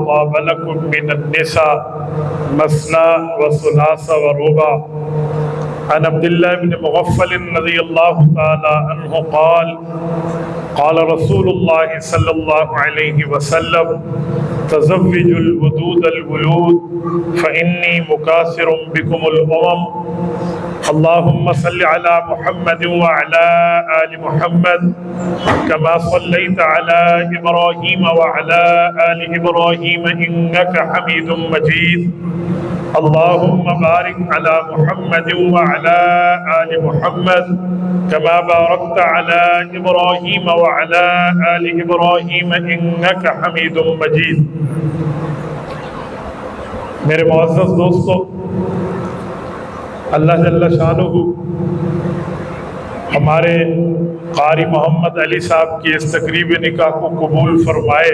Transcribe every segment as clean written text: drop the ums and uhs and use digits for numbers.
طاب لكم من النساء مثنى وثلاث ورباع. عن عبد الله بن مغفل رضي الله تعالى عنه قال قال رسول الله صلى الله عليه وسلم تزوجوا الودود الولود فإني مكاثر بكم الأمم. اللهم صل على محمد وعلى آل محمد كما صليت على إبراهيم وعلى آل إبراهيم إنك حميد مجيد. اللهم بارك على محمد وعلى آل محمد كما باركت على إبراهيم وعلى آل إبراهيم إنك حميد مجيد. میرے معزز دوستو، اللہ جل شانہ ہمارے قاری محمد علی صاحب کی اس تقریب نکاح کو قبول فرمائے.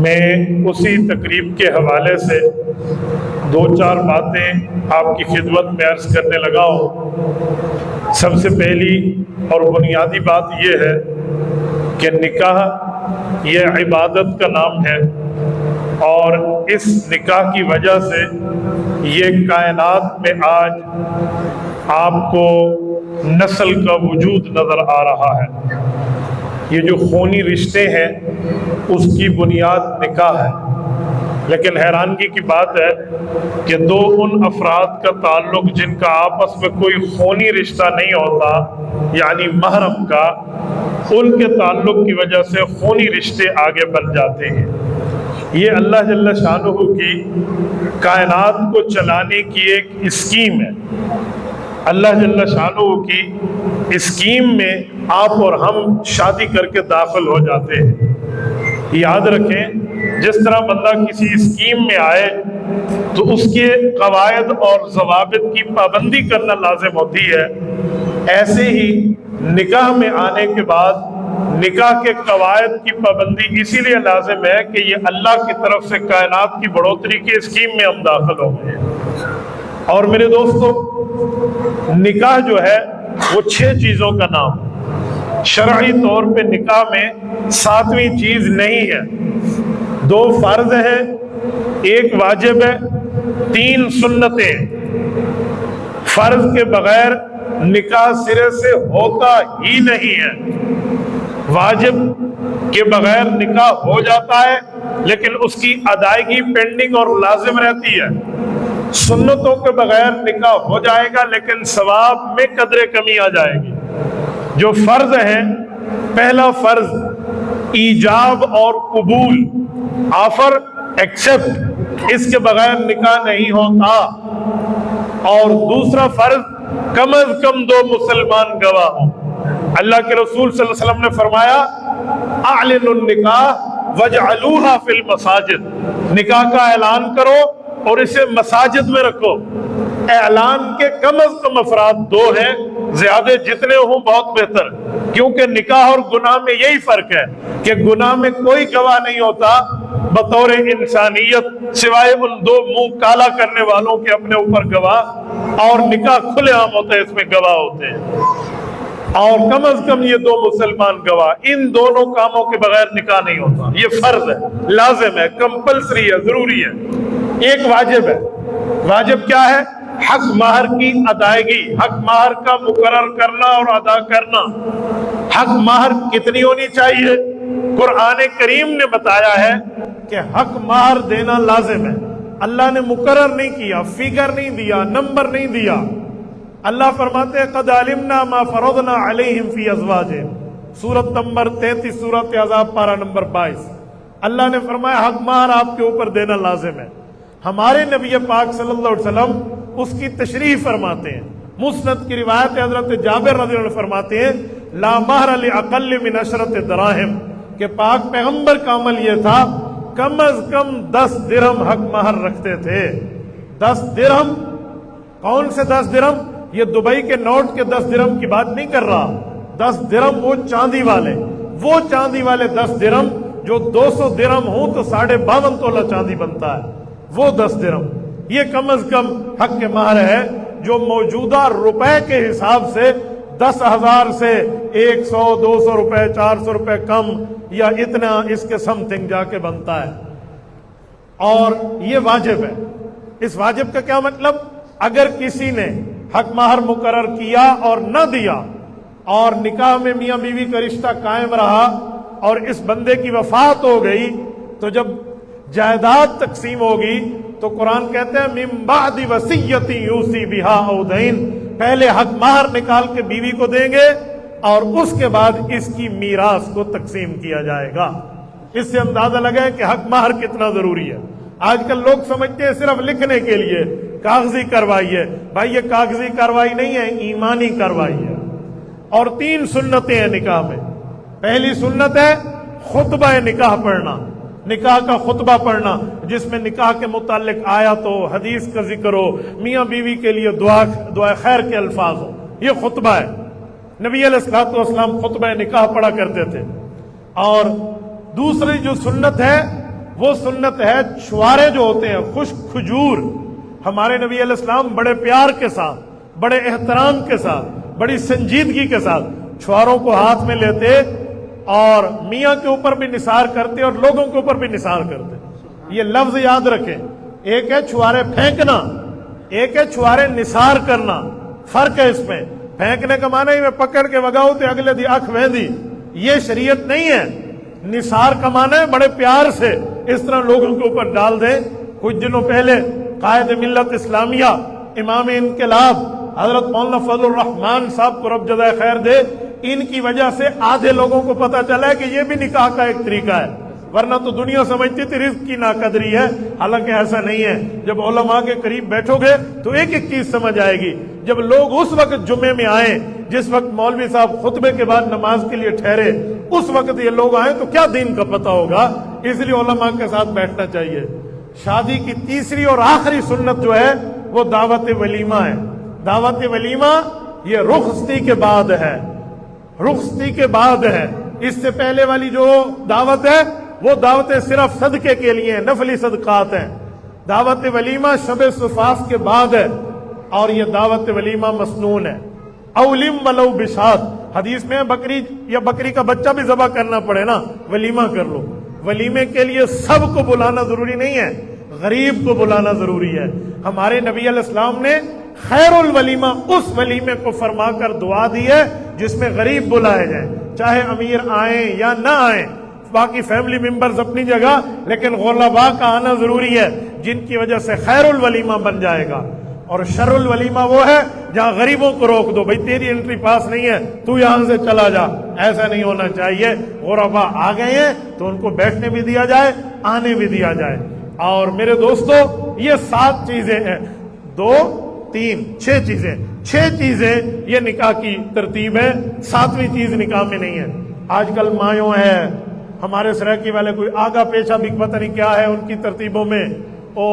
میں اسی تقریب کے حوالے سے دو چار باتیں آپ کی خدمت میں عرض کرنے لگا ہوں. سب سے پہلی اور بنیادی بات یہ ہے کہ نکاح یہ عبادت کا نام ہے، اور اس نکاح کی وجہ سے یہ کائنات میں آج آپ کو نسل کا وجود نظر آ رہا ہے. یہ جو خونی رشتے ہیں اس کی بنیاد نکاح ہے. لیکن حیرانگی کی بات ہے کہ دو ان افراد کا تعلق جن کا آپس میں کوئی خونی رشتہ نہیں ہوتا، یعنی محرم کا، ان کے تعلق کی وجہ سے خونی رشتے آگے بن جاتے ہیں. یہ اللہ جل شانہ کی کائنات کو چلانے کی ایک اسکیم ہے. اللہ جل شانہ کی اسکیم میں آپ اور ہم شادی کر کے داخل ہو جاتے ہیں. یاد رکھیں، جس طرح بندہ کسی اسکیم میں آئے تو اس کے قواعد اور ضوابط کی پابندی کرنا لازم ہوتی ہے، ایسے ہی نکاح میں آنے کے بعد نکاح کے قواعد کی پابندی اسی لیے لازم ہے کہ یہ اللہ کی طرف سے کائنات کی بڑھوتری کی اسکیم میں ہم داخل ہو گئے. اور میرے دوستو، نکاح جو ہے وہ 6 چیزوں کا نام. شرعی طور پہ نکاح میں 7ویں چیز نہیں ہے. 2 فرض ہیں، 1 واجب ہے، 3 سنتیں. فرض کے بغیر نکاح سرے سے ہوتا ہی نہیں ہے. واجب کے بغیر نکاح ہو جاتا ہے لیکن اس کی ادائیگی پینڈنگ اور لازم رہتی ہے. سنتوں کے بغیر نکاح ہو جائے گا لیکن ثواب میں قدر کمی آ جائے گی. جو فرض ہیں، پہلا فرض ایجاب اور قبول، آفر ایکسپٹ، اس کے بغیر نکاح نہیں ہوتا. اور دوسرا فرض کم از کم 2 مسلمان گواہ ہوں. اللہ کے رسول صلی اللہ علیہ وسلم نے فرمایا اعلنوا النکاح واجعلوها فی المساجد. نکاح کا اعلان کرو اور اسے مساجد میں رکھو. اعلان کے کم از کم افراد 2 ہیں، زیادہ جتنے ہوں بہت بہتر، کیونکہ نکاح اور گناہ میں یہی فرق ہے کہ گناہ میں کوئی گواہ نہیں ہوتا بطور انسانیت سوائے ان 2 منہ کالا کرنے والوں کے اپنے اوپر گواہ، اور نکاح کھلے عام ہوتا ہے، اس میں گواہ ہوتے ہیں. اور کم از کم یہ 2 مسلمان گواہ. ان دونوں کاموں کے بغیر نکاح نہیں ہوتا. یہ فرض ہے، لازم ہے، کمپلسری ہے، ضروری ہے. 1 واجب ہے. واجب کیا ہے؟ حق مہر کی ادائیگی، حق مہر کا مقرر کرنا اور ادا کرنا. حق مہر کتنی ہونی چاہیے؟ قرآن کریم نے بتایا ہے کہ حق مہر دینا لازم ہے. اللہ نے مقرر نہیں کیا، فگر نہیں دیا، نمبر نہیں دیا. اللہ فرماتے ہیں قد علمنا ما فرضنا علیہم فی ازواجہم، سورۃ نمبر 33، سورۃ احزاب پارہ نمبر 22. اللہ نے فرمایا حق مہر آپ کے اوپر دینا لازم ہے. ہمارے نبی پاک صلی اللہ علیہ وسلم اس کی تشریح فرماتے ہیں. مسند کی روایت حضرت جابر رضی اللہ عنہ فرماتے ہیں لا مہر لاقل من 10 دراہم، کہ پاک پیغمبر کا عمل یہ تھا کم از کم 10 درہم حق مہر رکھتے تھے. 10 درہم. کون سے 10 درہم؟ یہ دبئی کے نوٹ کے 10 درہم کی بات نہیں کر رہا. 10 درہم وہ چاندی والے، وہ چاندی والے 10 درہم جو 200 درہم ہوں تو 52.5 تولہ چاندی بنتا ہے، وہ 10 درہم. یہ کم از کم حق کے مہر ہے جو موجودہ روپے کے حساب سے 10,000 سے 100 200 روپے 400 روپے کم یا اتنا اس کے سم تھنگ جا کے بنتا ہے، اور یہ واجب ہے۔ اس واجب کا کیا مطلب؟ اگر کسی نے حق مہر مقرر کیا اور نہ دیا اور نکاح میں میاں بیوی کا رشتہ قائم رہا اور اس بندے کی وفات ہو گئی، تو جب جائیداد تقسیم ہوگی تو قرآن کہتے ہیں من بعد وصیت یوصی بہا او دین، پہلے حق مہر نکال کے بیوی کو دیں گے اور اس کے بعد اس کی میراث کو تقسیم کیا جائے گا۔ اس سے اندازہ لگائے کہ حق مہر کتنا ضروری ہے۔ آج کل لوگ سمجھتے ہیں صرف لکھنے کے لیے کاغذی کارروائی ہے، بھائی یہ کاغذی کارروائی نہیں ہے، ایمانی کارروائی ہے۔ اور 3 سنتیں ہیں نکاح میں۔ پہلی سنت ہے خطبہ نکاح پڑھنا، نکاح کا خطبہ پڑھنا، جس میں نکاح کے متعلق آیات ہو، حدیث کا ذکر ہو، میاں بیوی کے لیے دعا خیر کے الفاظ ہو، یہ خطبہ ہے۔ نبی علیہ الصلوۃ والسلام خطبہ نکاح پڑھا کرتے تھے۔ اور دوسری جو سنت ہے وہ سنت ہے چھوارے جو ہوتے ہیں، خشک کھجور۔ ہمارے نبی علیہ السلام بڑے پیار کے ساتھ، بڑے احترام کے ساتھ، بڑی سنجیدگی کے ساتھ چھواروں کو ہاتھ میں لیتے اور میاں کے اوپر بھی نثار کرتے اور لوگوں کے اوپر بھی نثار کرتے۔ یہ لفظ یاد رکھیں، ایک ہے چھوارے پھینکنا، ایک ہے چھوارے نثار کرنا، فرق ہے اس میں۔ پھینکنے کا معنی میں پکڑ کے وگاؤ تے اگلے دی اکھ وہندی، یہ شریعت نہیں ہے۔ نثار کا معنی ہے بڑے پیار سے اس طرح لوگوں کے اوپر ڈال دیں۔ کچھ دنوں پہلے قائد ملت اسلامیہ، امام انقلاب حضرت مولانا فضل الرحمان صاحب کو رب جزائے خیر دے، ان کی وجہ سے آدھے لوگوں کو پتا چلا ہے کہ یہ بھی نکاح کا ایک طریقہ ہے، ورنہ تو دنیا سمجھتی تھی رزق کی ناقدری ہے، حالانکہ ایسا نہیں ہے۔ جب علماء کے قریب بیٹھو گے تو ایک ایک چیز سمجھ آئے گی۔ جب لوگ اس وقت جمعے میں آئیں جس وقت مولوی صاحب خطبے کے بعد نماز کے لیے ٹھہرے، اس وقت یہ لوگ آئیں تو کیا دین کا پتہ ہوگا؟ اس لیے علماء کے ساتھ بیٹھنا چاہیے۔ شادی کی تیسری اور آخری سنت جو ہے وہ دعوت ولیمہ ہے۔ دعوت ولیمہ یہ رخصتی کے بعد ہے، رخصتی کے بعد ہے۔ اس سے پہلے والی جو دعوت ہے وہ دعوتیں صرف صدقے کے لیے ہیں، نفلی صدقات ہیں۔ دعوت ولیمہ شب صفاف کے بعد ہے، اور یہ دعوت ولیمہ مسنون ہے۔ اولم ولو بشات، حدیث میں بکری یا بکری کا بچہ بھی ذبح کرنا پڑے نا، ولیمہ کر لو۔ ولیمے کے لیے سب کو بلانا ضروری نہیں ہے، غریب کو بلانا ضروری ہے۔ ہمارے نبی علیہ السلام نے خیر الولیمہ اس ولیمے کو فرما کر دعا دی ہے جس میں غریب بلائے جائیں، چاہے امیر آئیں یا نہ آئیں، باقی فیملی ممبرز اپنی جگہ، لیکن غرباء کا آنا ضروری ہے جن کی وجہ سے خیر الولیمہ بن جائے گا۔ اور شر الولیمہ وہ ہے جہاں غریبوں کو روک دو، بھئی تیری انٹری پاس نہیں ہے، تو یہاں سے چلا جا، ایسا نہیں ہونا چاہیے۔ غرباء آ گئے ہیں تو ان کو بیٹھنے بھی دیا جائے، آنے بھی دیا جائے۔ اور میرے دوستو یہ 7 چیزیں ہیں، 2 3 6 چیزیں، 6 چیزیں یہ نکاح کی ترتیب ہے، 7ویں چیز نکاح میں نہیں ہے۔ آج کل مایوں ہے، ہمارے سرائکی والے کوئی آگا پیچھا بھی پتہ نہیں کیا ہے ان کی ترتیبوں میں، او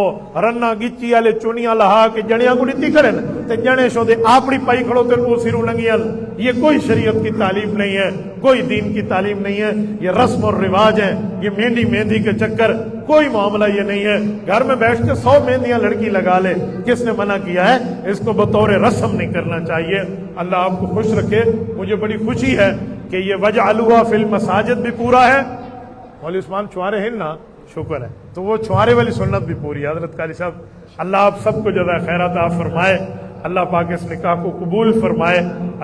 رنا گچی والے چونیاں لہا کے جڑیاں کو ڈتی کرن تے جنے شو دے آپڑی پائی کھڑو تے کو سرو لنگیاں۔ یہ کوئی شریعت کی تعلیم نہیں ہے، کوئی دین کی تعلیم نہیں ہے، یہ رسم اور رواج ہیں، یہ مہندی کے چکر، کوئی معاملہ یہ نہیں ہے۔ گھر میں بیٹھ کے 100 مہندیاں لڑکی لگا لے، کس نے منع کیا ہے؟ اس کو بطور رسم نہیں کرنا چاہیے۔ اللہ آپ کو خوش رکھے۔ مجھے بڑی خوشی ہے کہ یہ وجعلوها فی المساجد بھی پورا ہے۔ مولوی عثمان چھوارے ہیں نا، شکر ہے، تو وہ چھوارے والی سنت بھی پوری ہے۔ حضرت قاری صاحب اللہ آپ سب کو جزائے خیرات عطا فرمائے، اللہ پاک اس نکاح کو قبول فرمائے۔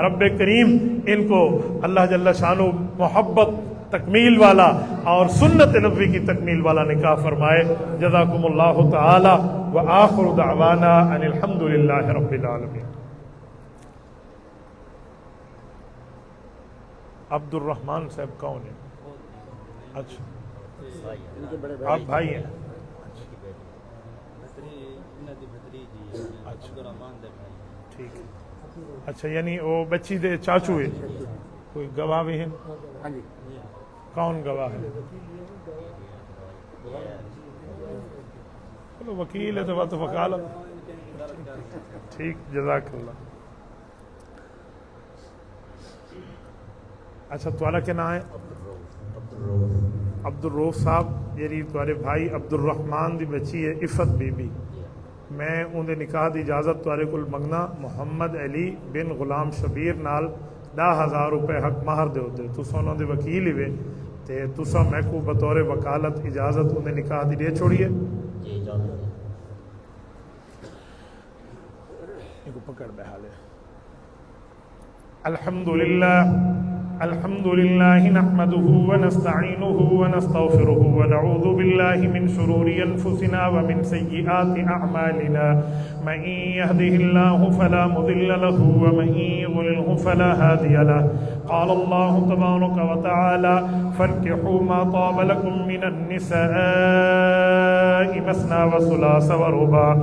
رب کریم ان کو اللہ جل شانہ محبت تکمیل والا اور سنت نبوی کی تکمیل والا نکاح فرمائے۔ جزاکم اللہ تعالی وآخر دعوانا ان الحمد للہ رب العالمین۔ عبد الرحمان صاحب کون ہے؟ اچھا آپ بھائی ہیں؟ ٹھیک ہے، اچھا یعنی وہ بچی دے چاچو ہے، کوئی گواہ بھی ہیں؟ کون گواہ ہے؟ چلو وکیل ہے تو بات وکالت، ٹھیک، جزاک اللہ۔ اچھا توالا کیا نام ہے؟ عبد الروف صاحب، یعنی تمہارے بھائی عبد الرحمان دی بچی ہے عفت بی بی، میں اندے نکاح دی اجازت تمہارے کو منگنا محمد علی بن غلام شبیر نال 10,000 روپے حق مہر دے ہوتے تسا انہوں دے وکیل ہی وے تے تسا میں کو بطور وکالت اجازت انہیں نکاح دی دے چھوڑیے پکڑ بحال ہے الحمد لله نحمده ونستعينه ونستغفره ونعوذ بالله من شرور أنفسنا ومن سيئات أعمالنا من يهده الله فلا مضل له ومن يضلله فلا هادي له قال الله تبارك وتعالى فانكحوا ما طاب لكم من النساء مثنى وثلاث ورباع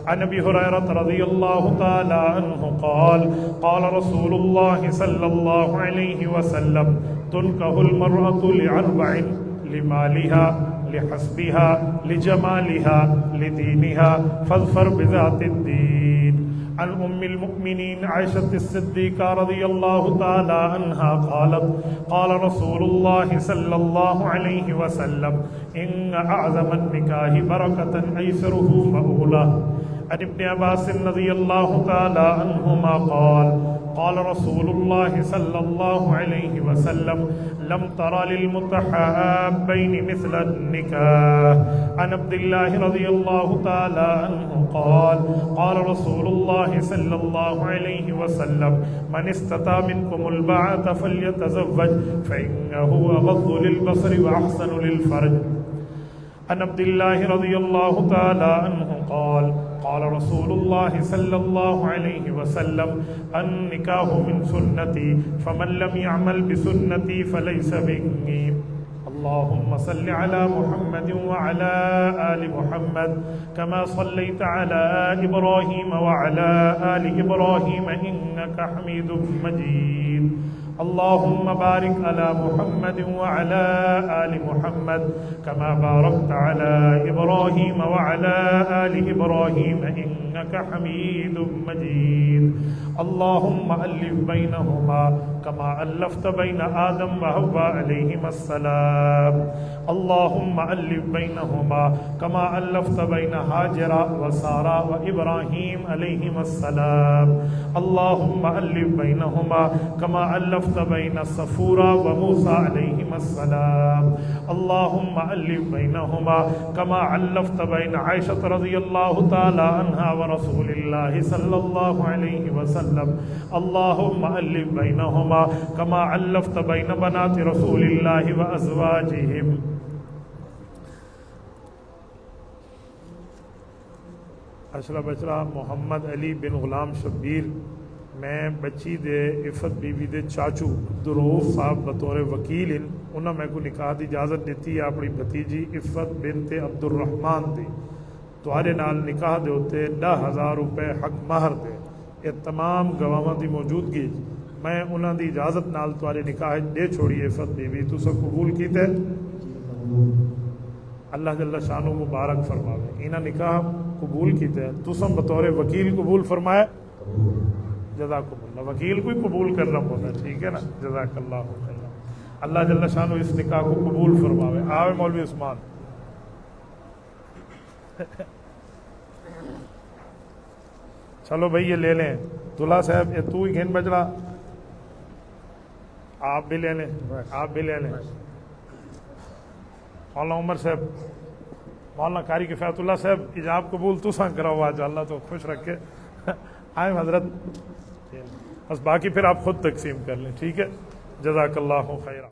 عن ابي هريره رضي الله تعالى عنه قال قال رسول الله صلى الله عليه وسلم تنكح المرأة لأربع لمالها لحسبها لجمالها لدينها فاظفر بذات الدين عن أم المؤمنين عائشة الصديقة رضي الله تعالى عنها قالت قال رسول الله صلى الله عليه وسلم إن أعظم النكاح بركة أيسره مؤولة عن ابن عباس رضي الله تعالى عنهما قال رسول الله صلى الله عليه وسلم لم تر للمتحابين مثل النكاح عن عبد الله رضي الله تعالى عنه قال رسول الله صلى الله عليه وسلم من استطاع منكم الباءة فليتزوج فإنه أغض للبصر وأحسن للفرج عن عبد الله رضي الله تعالى عنه قال رسول الله صلى الله عليه وسلم النكاح من سنتي فمن لم يعمل بسنتي فليس مني اللهم صل على محمد وعلى آل محمد كما صليت على إبراهيم وعلى آل إبراهيم إنك حميد مجيد اللهم بارك على محمد وعلى آل محمد كما باركت على إبراهيم وعلى آل إبراهيم إنك حميد مجيد اللهم ألف بينهما كما ألفت بين آدم وحواء عليهما السلام اللهم ألف بينهما كما ألفت بين هاجر وسارة وإبراهيم عليهما السلام اللهم ألف بينهما كما ألفت بين صفورة وموسى عليهما السلام اللهم ألف بينهما كما ألفت بين عائشة رضي الله تعالى عنها ورسول الله صلى الله عليه وسلم اللهم ألف بينهما كما ألفت بين بنات رسول الله وأزواجهم اشرف بچرا محمد علی بن غلام شبیر میں بچی دے عفت بی بی دے چاچو عبدالرؤوف صاحب بطور وکیل انہوں میں کو نکاح دی اجازت دیتی ہے اپنی بھتیجی عفت بنت عبد الرحمن دی تمہارے نال نکاح دے ہوتے 10,000 روپے حق مہر دے یہ تمام گواہاں دی موجودگی میں انہوں دی اجازت نال تمہارے نکاح دے چھوڑی عفت بی بی تو سب قبول کیتے اللہ جل شانو مبارک فرماوے انہاں نکاح قبول کیتے تو سب بطور وکیل قبول فرمائے جزاکم اللہ وکیل کو ہی قبول کرنا ہوتا ہے ٹھیک ہے نا جزاک اللہ خیر اللہ جل شانو اس نکاح کو قبول فرماوے آوے مولوی عثمان چلو بھائی یہ لے لیں دلہا صاحب یہ تو ہی گھن بجڑا آپ بھی لے لیں آپ بھی لے لیں مولانا عمر صاحب مولانا قاری کفایت اللہ صاحب ایجاب قبول تو سان کراؤ آج اللہ تو خوش رکھے آئیں حضرت بس باقی پھر آپ خود تقسیم کر لیں ٹھیک ہے جزاک اللہ خیرہ